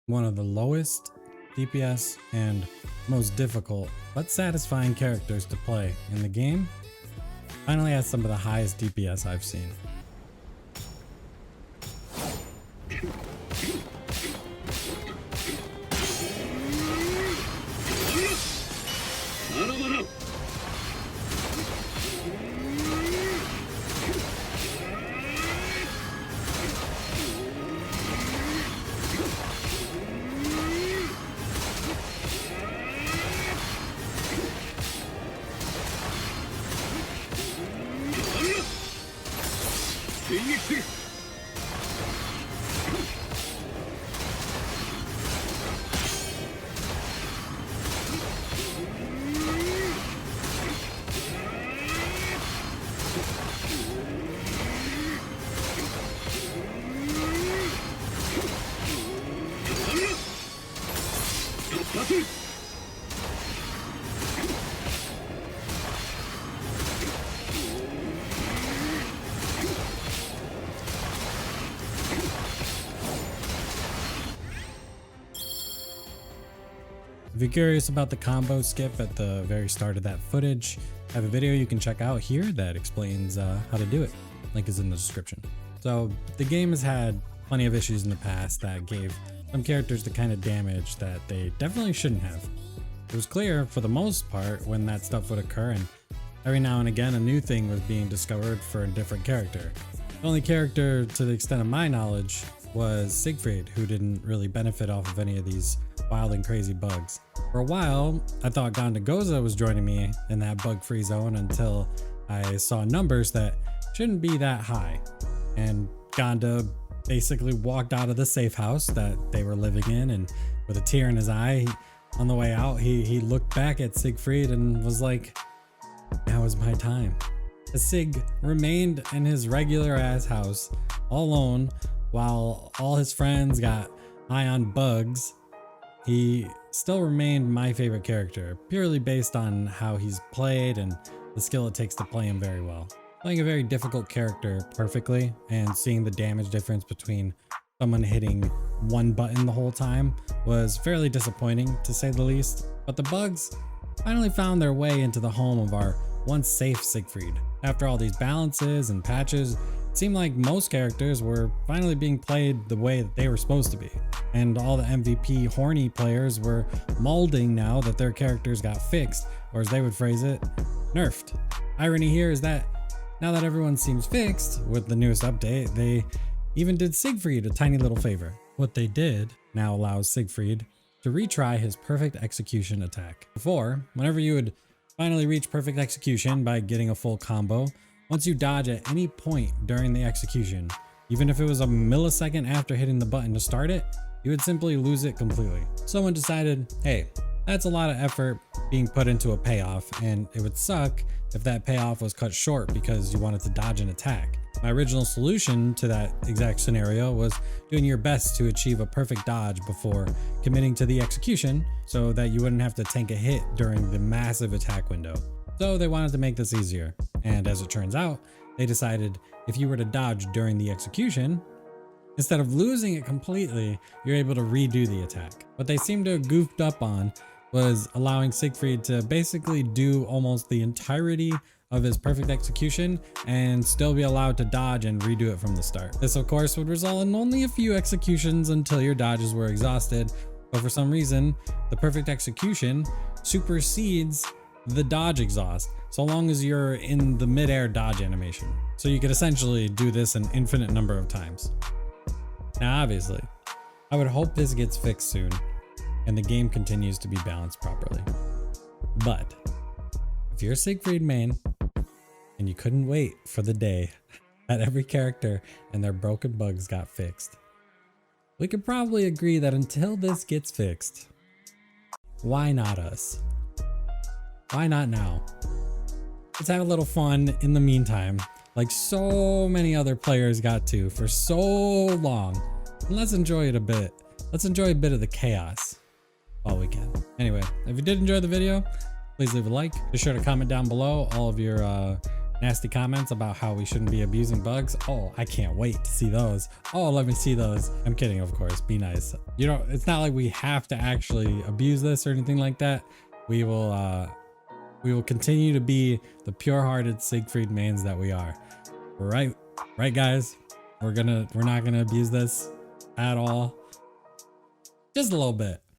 one of the lowest DPS and most difficult but satisfying characters to play in the game, finally has some of the highest DPS I've seen. If you're curious about the combo skip at the very start of that footage, I have a video you can check out here that explains how to do it. Link is in the description. So the game has had plenty of issues in the past that gave some characters the kind of damage that they definitely shouldn't have. It was clear for the most part when that stuff would occur, and every now and again a new thing was being discovered for a different character. The only character to the extent of my knowledge was Siegfried, who didn't really benefit off of any of these wild and crazy bugs. For a while, I thought Goza was joining me in that bug-free zone until I saw numbers that shouldn't be that high. And Gonda basically walked out of the safe house that they were living in, and with a tear in his eye, on the way out, he looked back at Siegfried and was like, "Now is my time." As Sig remained in his regular ass house all alone while all his friends got high on bugs, he still remained my favorite character, purely based on how he's played and the skill it takes to play him very well. Playing a very difficult character perfectly and seeing the damage difference between someone hitting one button the whole time was fairly disappointing, to say the least. But the bugs finally found their way into the home of our once safe Siegfried. After all these balances and patches, it seemed like most characters were finally being played the way that they were supposed to be. And all the MVP horny players were molding now that their characters got fixed, or as they would phrase it, nerfed. Irony here is that now that everyone seems fixed with the newest update, they even did Siegfried a tiny little favor. What they did now allows Siegfried to retry his perfect execution attack. Before, whenever you would finally reach perfect execution by getting a full combo, once you dodge at any point during the execution, even if it was a millisecond after hitting the button to start it, you would simply lose it completely. Someone decided, hey, that's a lot of effort being put into a payoff, and it would suck if that payoff was cut short because you wanted to dodge an attack. My original solution to that exact scenario was doing your best to achieve a perfect dodge before committing to the execution so that you wouldn't have to tank a hit during the massive attack window. So they wanted to make this easier, and as it turns out, they decided if you were to dodge during the execution, instead of losing it completely, you're able to redo the attack. What they seemed to have goofed up on was allowing Siegfried to basically do almost the entirety of his perfect execution and still be allowed to dodge and redo it from the start. This of course would result in only a few executions until your dodges were exhausted, but for some reason the perfect execution supersedes the dodge exhaust so long as you're in the mid-air dodge animation. So you could essentially do this an infinite number of times. Now obviously, I would hope this gets fixed soon and the game continues to be balanced properly. But if you're a Siegfried main and you couldn't wait for the day that every character and their broken bugs got fixed, we could probably agree that until this gets fixed, why not us? Why not now? Let's have a little fun in the meantime, like so many other players got to for so long. And let's enjoy it a bit. Let's enjoy a bit of the chaos while we can. Anyway, if you did enjoy the video, please leave a like. Be sure to comment down below all of your nasty comments about how we shouldn't be abusing bugs. Oh, I can't wait to see those. Oh, let me see those. I'm kidding, of course. Be nice. You know, it's not like we have to actually abuse this or anything like that. We will continue to be the pure-hearted Siegfried mains that we are. Right, guys. We're not gonna abuse this at all. Just a little bit.